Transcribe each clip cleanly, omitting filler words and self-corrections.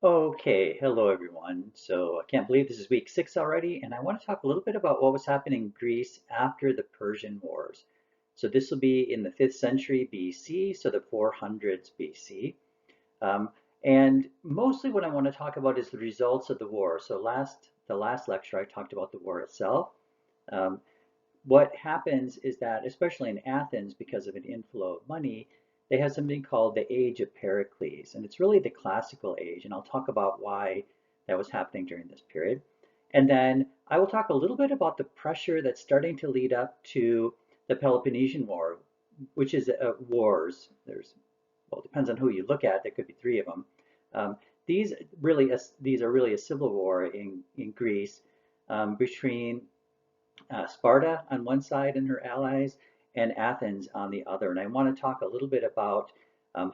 Okay, hello everyone. So I can't believe this is week 6 already, and I want to talk a little bit about what was happening in Greece after the Persian Wars. So this will be in the 5th century BC, so the 400s BC. Um, and mostly what I want to talk about is the results of the war. So the last lecture I talked about the war itself. Um, what happens is that, especially in Athens, because of an inflow of money, they have something called the Age of Pericles. And it's really the classical age. And I'll talk about why that was happening during this period. And then I will talk a little bit about the pressure that's starting to lead up to the Peloponnesian War, which is wars. Well, it depends on who you look at. There could be three of them. Um, these are really a civil war in Greece between Sparta on one side and her allies, and Athens on the other. And I want to talk a little bit about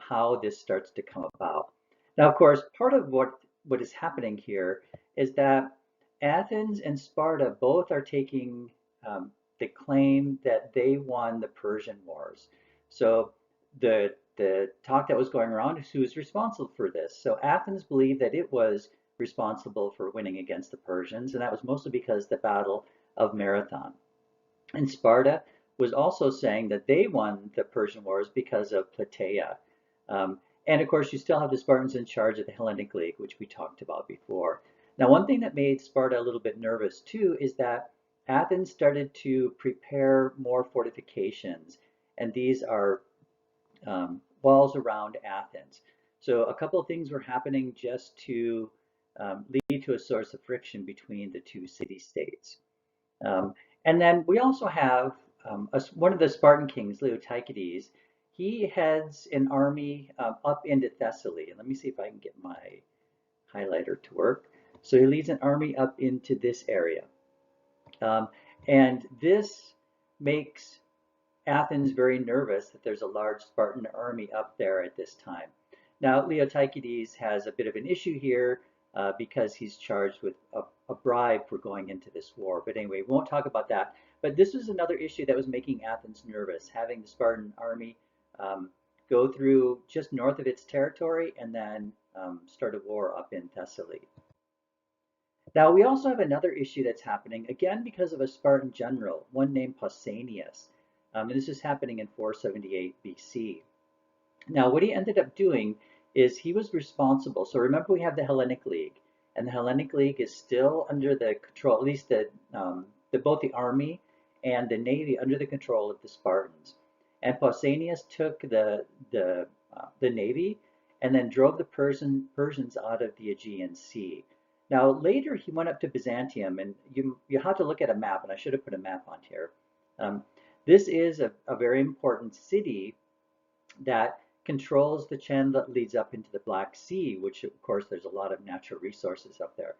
how this starts to come about. Now, of course, part of what is happening here is that Athens and Sparta both are taking the claim that they won the Persian Wars. So the talk that was going around is who is responsible for this. So Athens believed that it was responsible for winning against the Persians, and that was mostly because the battle of Marathon. And Sparta was also saying that they won the Persian Wars because of Plataea. And of course, you still have the Spartans in charge of the Hellenic League, which we talked about before. Now, one thing that made Sparta a little bit nervous too is that Athens started to prepare more fortifications, and these are walls around Athens. So a couple of things were happening just to lead to a source of friction between the two city-states. Um, and then we also have one of the Spartan kings, Leotychides. He heads an army up into Thessaly. And let me see if I can get my highlighter to work. So he leads an army up into this area. Um, and this makes Athens very nervous that there's a large Spartan army up there at this time. Now, Leotychides has a bit of an issue here because he's charged with a bribe for going into this war. But anyway, we won't talk about that. But this was another issue that was making Athens nervous, having the Spartan army um, go through just north of its territory and then start a war up in Thessaly. Now, we also have another issue that's happening, again, because of a Spartan general, one named Pausanias. And this is happening in 478 BC. Now, what he ended up doing is he was responsible. So remember, we have the Hellenic League, and the Hellenic League is still under the control, at least both the army and the navy under the control of the Spartans. And Pausanias took the navy and then drove the Persians out of the Aegean Sea. Now, later he went up to Byzantium, and you have to look at a map, and I should have put a map on here. Um, this is a very important city that controls the channel that leads up into the Black Sea, which of course there's a lot of natural resources up there.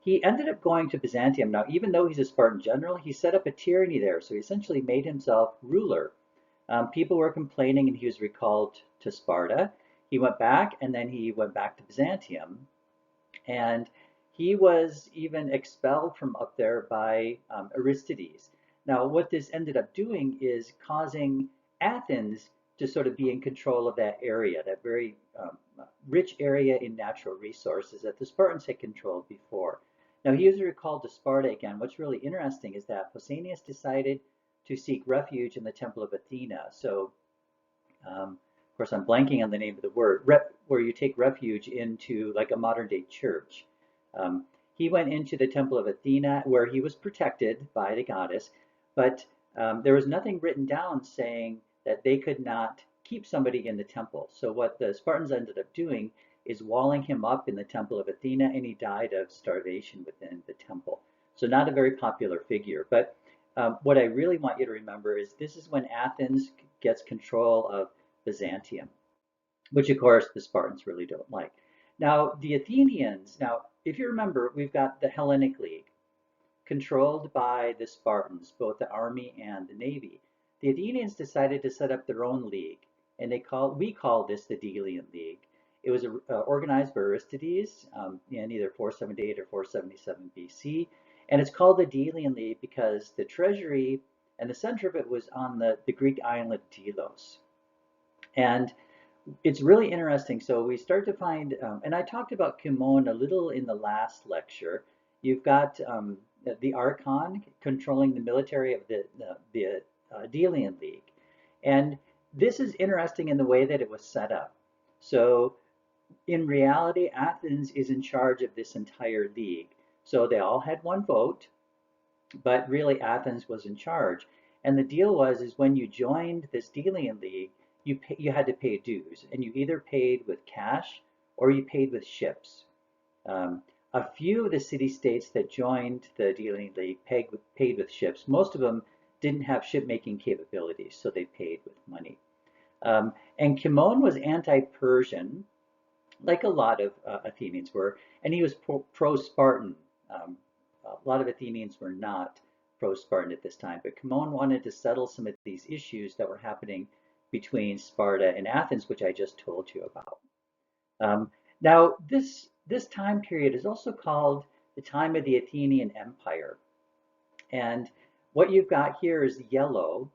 He ended up going to Byzantium. Now, even though he's a Spartan general, he set up a tyranny there. So he essentially made himself ruler. People were complaining and he was recalled to Sparta. He went back and then he went back to Byzantium. And he was even expelled from up there by Aristides. Now, what this ended up doing is causing Athens to sort of be in control of that area, that very rich area in natural resources that the Spartans had controlled before. Now, he was recalled to Sparta again. What's really interesting is that Pausanias decided to seek refuge in the Temple of Athena. So, of course, I'm blanking on the name of the word, where you take refuge into like a modern day church. He went into the Temple of Athena where he was protected by the goddess, but there was nothing written down saying that they could not keep somebody in the temple. So what the Spartans ended up doing is walling him up in the Temple of Athena, and he died of starvation within the temple. So not a very popular figure. But what I really want you to remember is this is when Athens gets control of Byzantium, which of course the Spartans really don't like. Now, the Athenians, now, if you remember, we've got the Hellenic League controlled by the Spartans, both the army and the navy. The Athenians decided to set up their own league, and we call this the Delian League. It was organized by Aristides in either 478 or 477 BC, and it's called the Delian League because the treasury and the center of it was on the Greek island Delos. And It's really interesting. So we start to find, and I talked about Kimon a little in the last lecture. You've got the Archon controlling the military of the Delian League. And this is interesting in the way that it was set up. So in reality, Athens is in charge of this entire league. So they all had one vote, but really Athens was in charge. And the deal was is when you joined this Delian League, you had to pay dues, and you either paid with cash or you paid with ships. Um, a few of the city-states that joined the Delian League paid with ships. Most of them didn't have ship-making capabilities, so they paid with money. And Cimon was anti-Persian, like a lot of Athenians were, and he was pro-Spartan. Um, a lot of Athenians were not pro-Spartan at this time, but Cimon wanted to settle some of these issues that were happening between Sparta and Athens, which I just told you about. Um, Now, this time period is also called the time of the Athenian Empire. And what you've got here is yellow.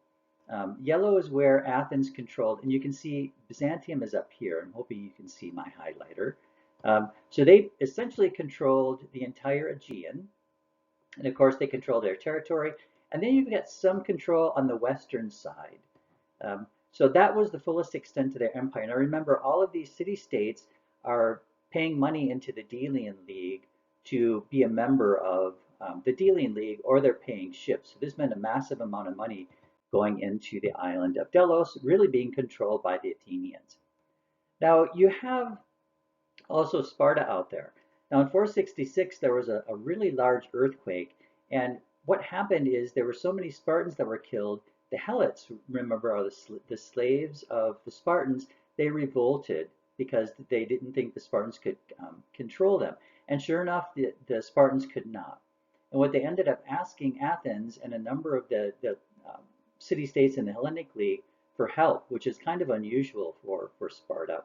Yellow is where Athens controlled, and you can see Byzantium is up here. I'm hoping you can see my highlighter. So they essentially controlled the entire Aegean, and of course they controlled their territory. And then you've got some control on the western side. So that was the fullest extent of their empire. Now remember, all of these city-states are paying money into the Delian League to be a member of the Delian League, or they're paying ships. So this meant a massive amount of money going into the island of Delos, really being controlled by the Athenians. Now you have also Sparta out there. Now in 466, there was a really large earthquake, and what happened is there were so many Spartans that were killed. The Helots, remember, are the slaves of the Spartans. They revolted because they didn't think the Spartans could control them. And sure enough, the Spartans could not. And what they ended up asking Athens and a number of the city-states in the Hellenic League for help, which is kind of unusual for Sparta.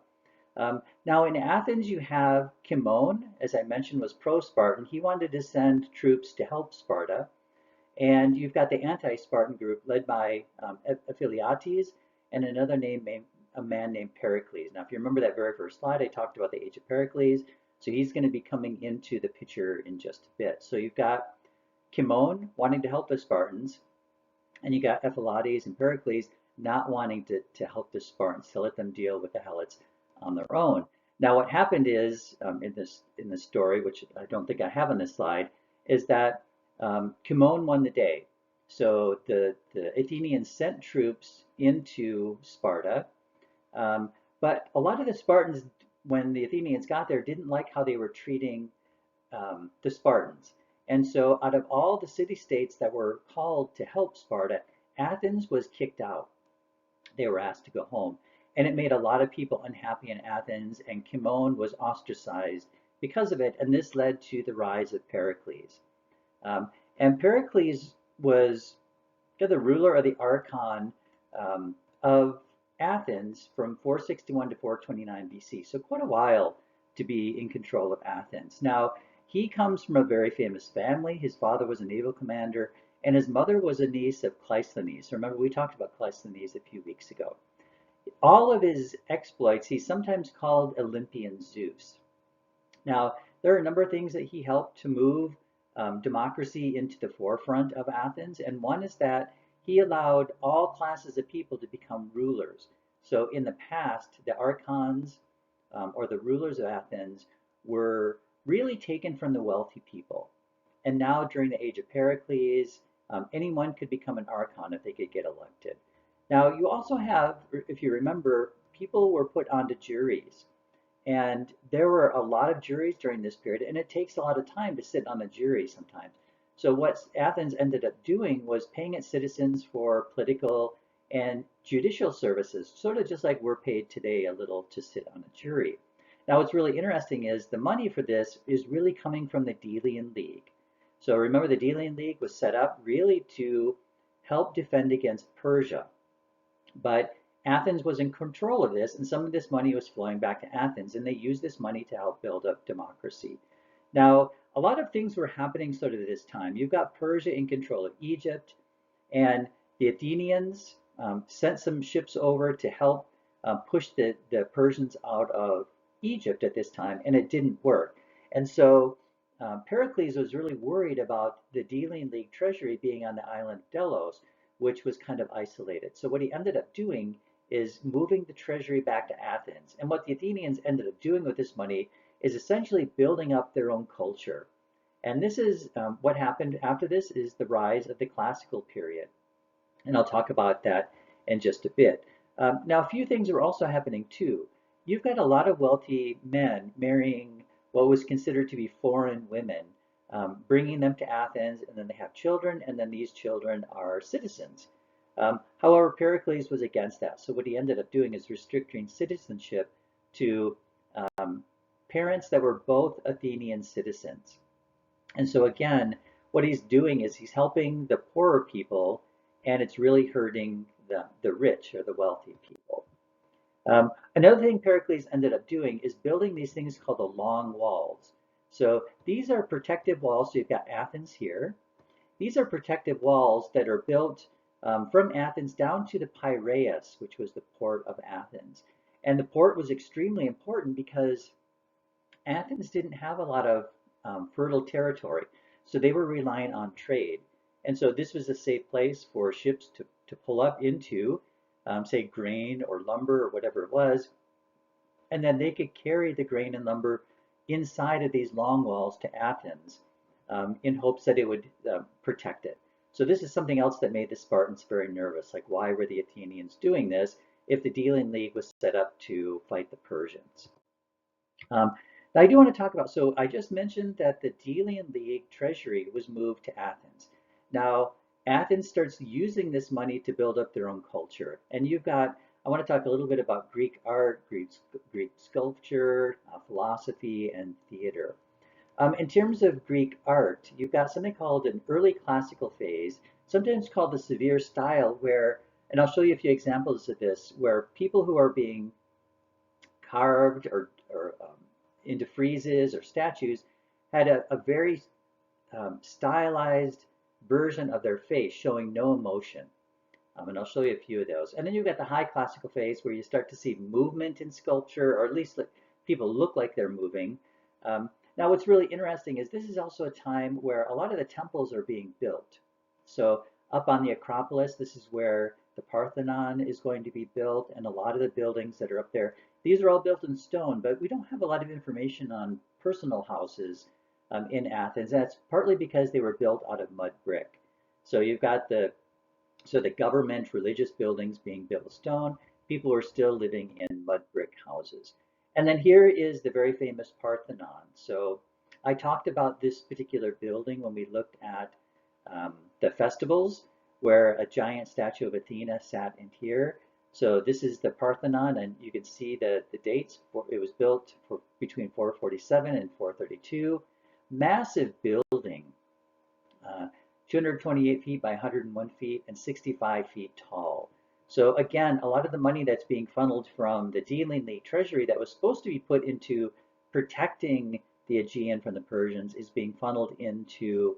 Now in Athens, you have Cimon, as I mentioned, was pro-Spartan. He wanted to send troops to help Sparta. And you've got the anti-Spartan group led by Ephialtes and another a man named Pericles. Now, if you remember that very first slide, I talked about the age of Pericles. So he's going to be coming into the picture in just a bit. So you've got Cimon wanting to help the Spartans, and you got Ephialtes and Pericles not wanting to help the Spartans, to let them deal with the Helots on their own. Now, what happened is in this story, which I don't think I have on this slide, is that Cimon won the day. So the Athenians sent troops into Sparta, but a lot of the Spartans, when the Athenians got there, didn't like how they were treating the Spartans. And so out of all the city-states that were called to help Sparta, Athens was kicked out. They were asked to go home. And it made a lot of people unhappy in Athens, and Cimon was ostracized because of it, and this led to the rise of Pericles. And Pericles was the ruler of the Archon of Athens from 461 to 429 BC, so quite a while to be in control of Athens. Now, he comes from a very famous family. His father was a naval commander, and his mother was a niece of Cleisthenes. Remember, we talked about Cleisthenes a few weeks ago. All of his exploits, he's sometimes called Olympian Zeus. Now, there are a number of things that he helped to move democracy into the forefront of Athens, and one is that he allowed all classes of people to become rulers. So in the past, the archons or the rulers of Athens were really taken from the wealthy people. And now during the age of Pericles, anyone could become an archon if they could get elected. Now you also have, if you remember, people were put onto juries. And there were a lot of juries during this period, and it takes a lot of time to sit on a jury sometimes. So what Athens ended up doing was paying its citizens for political and judicial services, sort of just like we're paid today a little to sit on a jury. Now what's really interesting is the money for this is really coming from the Delian League. So remember, the Delian League was set up really to help defend against Persia. But Athens was in control of this, and some of this money was flowing back to Athens, and they used this money to help build up democracy. Now, a lot of things were happening sort of at this time. You've got Persia in control of Egypt, and the Athenians sent some ships over to help pushed the Persians out of Egypt at this time, and it didn't work. And so Pericles was really worried about the Delian League treasury being on the island of Delos, which was kind of isolated. So what he ended up doing is moving the treasury back to Athens. And what the Athenians ended up doing with this money is essentially building up their own culture. And this is what happened after this is the rise of the classical period. And I'll talk about that in just a bit. Now, a few things are also happening too. You've got a lot of wealthy men marrying what was considered to be foreign women, bringing them to Athens, and then they have children, and then these children are citizens. However, Pericles was against that. So what he ended up doing is restricting citizenship to parents that were both Athenian citizens. And so again, what he's doing is he's helping the poorer people, and it's really hurting the rich or the wealthy people. Another thing Pericles ended up doing is building these things called the long walls. So these are protective walls. So you've got Athens here. These are protective walls that are built from Athens down to the Piraeus, which was the port of Athens. And the port was extremely important because Athens didn't have a lot of fertile territory, so they were relying on trade. And so this was a safe place for ships to pull up into, say, grain or lumber or whatever it was, and then they could carry the grain and lumber inside of these long walls to Athens in hopes that it would protect it. So this is something else that made the Spartans very nervous. Like, why were the Athenians doing this if the Delian League was set up to fight the Persians? Now I do want to talk about, so I just mentioned that the Delian League treasury was moved to Athens. Now, Athens starts using this money to build up their own culture. And you've got, I want to talk a little bit about Greek art, Greek sculpture, philosophy, and theater. In terms of Greek art, you've got something called an early classical phase, sometimes called the severe style, where, and I'll show you a few examples of this, where people who are being carved or into friezes or statues had a very stylized version of their face showing no emotion. And I'll show you a few of those. And then you've got the high classical phase where you start to see movement in sculpture, or at least people look like they're moving. Now what's really interesting is this is also a time where a lot of the temples are being built. So up on the Acropolis, this is where the Parthenon is going to be built, and a lot of the buildings that are up there, these are all built in stone, but we don't have a lot of information on personal houses in Athens. That's partly because they were built out of mud brick. So you've got the government religious buildings being built with stone. People are still living in mud brick houses. And then here is the very famous Parthenon. So I talked about this particular building when we looked at the festivals, where a giant statue of Athena sat in here. So this is the Parthenon, and you can see the dates. It was built between 447 and 432. Massive building, 228 feet by 101 feet and 65 feet tall. So again, a lot of the money that's being funneled from the Delian League treasury that was supposed to be put into protecting the Aegean from the Persians is being funneled into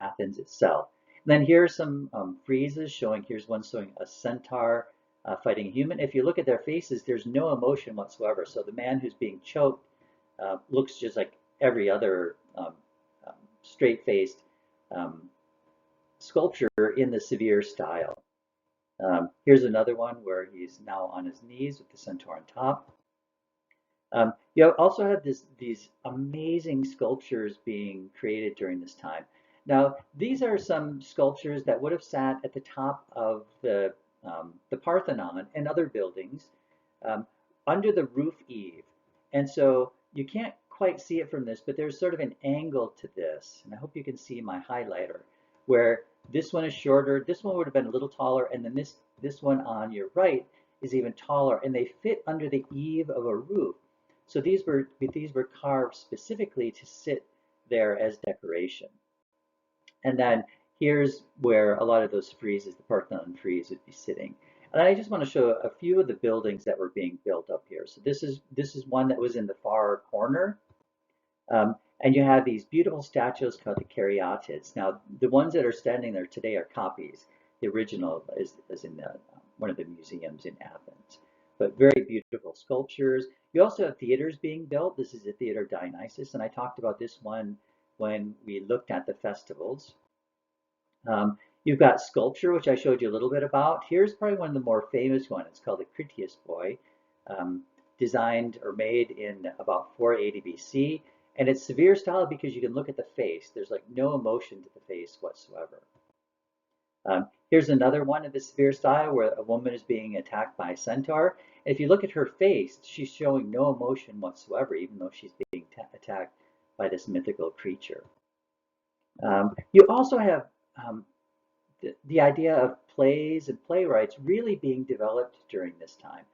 Athens itself. And then here are some friezes showing, here's one showing a centaur fighting a human. If you look at their faces, there's no emotion whatsoever. So the man who's being choked looks just like every other straight-faced sculpture in the severe style. Here's another one where he's now on his knees with the centaur on top. You also have these amazing sculptures being created during this time. Now, these are some sculptures that would have sat at the top of the Parthenon and other buildings under the roof eave. And so you can't quite see it from this, but there's sort of an angle to this. And I hope you can see my highlighter, where this one is shorter, this one would have been a little taller, and then this one on your right is even taller, and they fit under the eave of a roof. So these were carved specifically to sit there as decoration. And then here's where a lot of those friezes, the Parthenon frieze, would be sitting. And I just want to show a few of the buildings that were being built up here. So this is one that was in the far corner. And you have these beautiful statues called the Cariotics. Now, the ones that are standing there today are copies. The original is in one of the museums in Athens. but very beautiful sculptures. You also have theaters being built. This is the Theater Dionysus, and I talked about this one when we looked at the festivals. You've got sculpture, which I showed you a little bit about. Here's probably one of the more famous ones. It's called the Critias Boy, um, designed or made in about 480 BC. And it's severe style because you can look at the face. There's like no emotion to the face whatsoever. Here's another one of the severe style where a woman is being attacked by a centaur. And if you look at her face, she's showing no emotion whatsoever, even though she's being attacked by this mythical creature. You also have the idea of plays and playwrights really being developed during this time.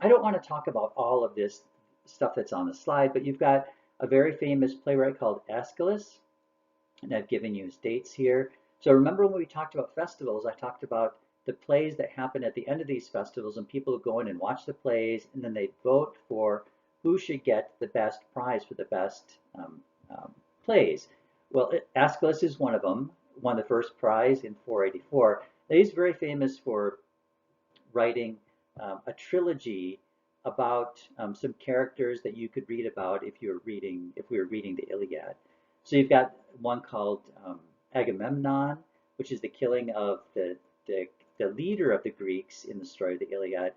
I don't want to talk about all of this stuff that's on the slide, but you've got a very famous playwright called Aeschylus, and I've given you his dates here. So remember when we talked about festivals, I talked about the plays that happen at the end of these festivals, and people go in and watch the plays, and then they vote for who should get the best prize for the best plays. Well, Aeschylus is one of them, won the first prize in 484. Now, he's very famous for writing a trilogy about some characters that you could read about if we were reading the Iliad. So you've got one called Agamemnon, which is the killing of the leader of the Greeks in the story of the Iliad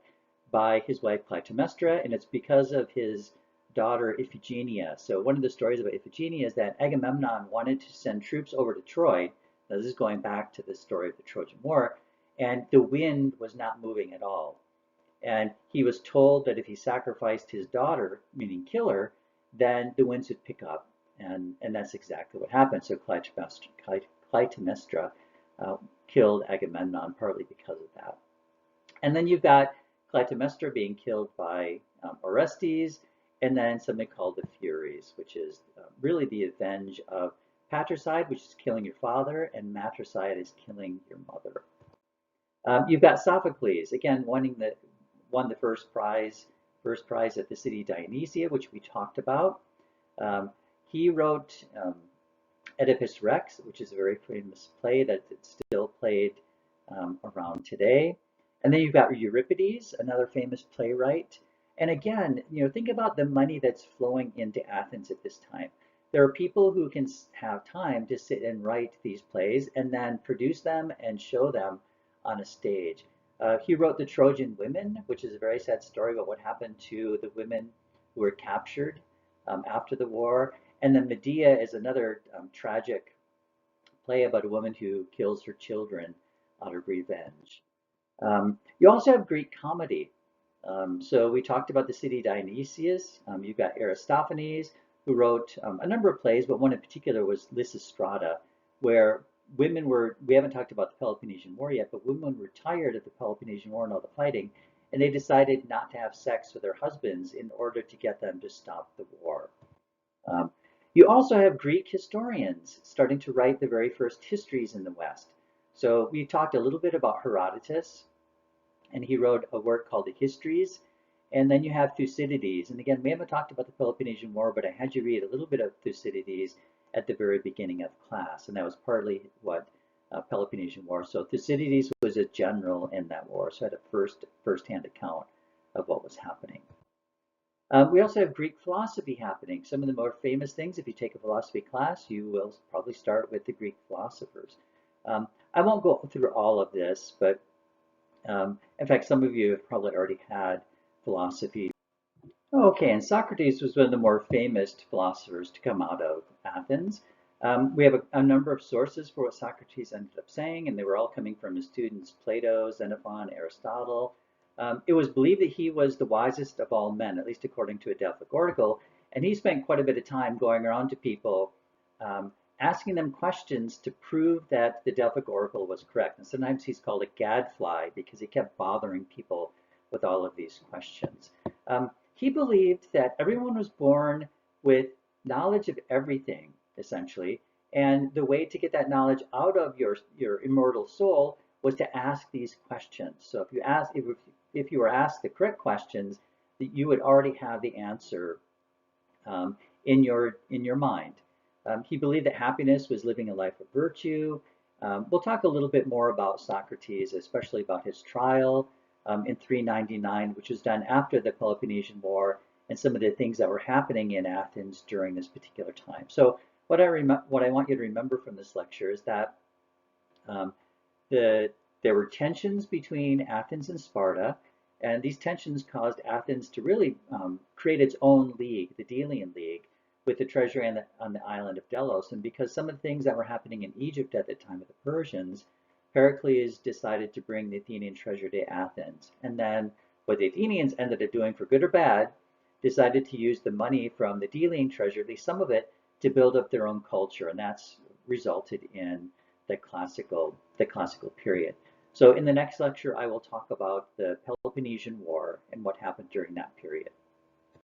by his wife Clytemnestra, and it's because of his daughter Iphigenia. So one of the stories about Iphigenia is that Agamemnon wanted to send troops over to Troy. Now this is going back to the story of the Trojan War, and the wind was not moving at all. And he was told that if he sacrificed his daughter, meaning kill her, then the winds would pick up. And that's exactly what happened. So Clytemnestra killed Agamemnon partly because of that. And then you've got Clytemnestra being killed by Orestes, and then something called the Furies, which is really the avenge of patricide, which is killing your father, and matricide is killing your mother. You've got Sophocles, again, won the first prize at the city Dionysia, which we talked about. He wrote Oedipus Rex, which is a very famous play that it's still played around today. And then you've got Euripides, another famous playwright. And again, think about the money that's flowing into Athens at this time. There are people who can have time to sit and write these plays and then produce them and show them on a stage. He wrote The Trojan Women, which is a very sad story about what happened to the women who were captured after the war. And then Medea is another tragic play about a woman who kills her children out of revenge. You also have Greek comedy. So we talked about the city Dionysius. You've got Aristophanes, who wrote a number of plays, but one in particular was Lysistrata, where we haven't talked about the Peloponnesian War yet, but women were tired of the Peloponnesian War and all the fighting, and they decided not to have sex with their husbands in order to get them to stop the war. You also have Greek historians starting to write the very first histories in the West. So we talked a little bit about Herodotus, and he wrote a work called the Histories. And then you have Thucydides. And again, we haven't talked about the Peloponnesian War, but I had you read a little bit of Thucydides at the very beginning of class. And that was partly what Peloponnesian War. So Thucydides was a general in that war, so had a first-hand account of what was happening. We also have Greek philosophy happening. Some of the more famous things, if you take a philosophy class, you will probably start with the Greek philosophers. I won't go through all of this, but in fact, some of you have probably already had philosophy. Okay, and Socrates was one of the more famous philosophers to come out of Athens. We have a number of sources for what Socrates ended up saying, and they were all coming from his students Plato, Xenophon, Aristotle. It was believed that he was the wisest of all men, at least according to a Delphic oracle, and he spent quite a bit of time going around to people, asking them questions to prove that the Delphic oracle was correct. And sometimes he's called a gadfly because he kept bothering people with all of these questions. He believed that everyone was born with knowledge of everything, essentially, and the way to get that knowledge out of your immortal soul was to ask these questions. So if you were asked the correct questions, that you would already have the answer in your mind. He believed that happiness was living a life of virtue. We'll talk a little bit more about Socrates, especially about his trial. in 399, which was done after the Peloponnesian War and some of the things that were happening in Athens during this particular time. So what I want you to remember from this lecture is that um, there were tensions between Athens and Sparta, and these tensions caused Athens to really create its own league, the Delian League, with the treasury on the island of Delos. And because some of the things that were happening in Egypt at the time of the Persians, Pericles decided to bring the Athenian treasure to Athens. And then what the Athenians ended up doing, for good or bad, decided to use the money from the Delian treasure, at least some of it, to build up their own culture. And that's resulted in the classical period. So in the next lecture, I will talk about the Peloponnesian War and what happened during that period.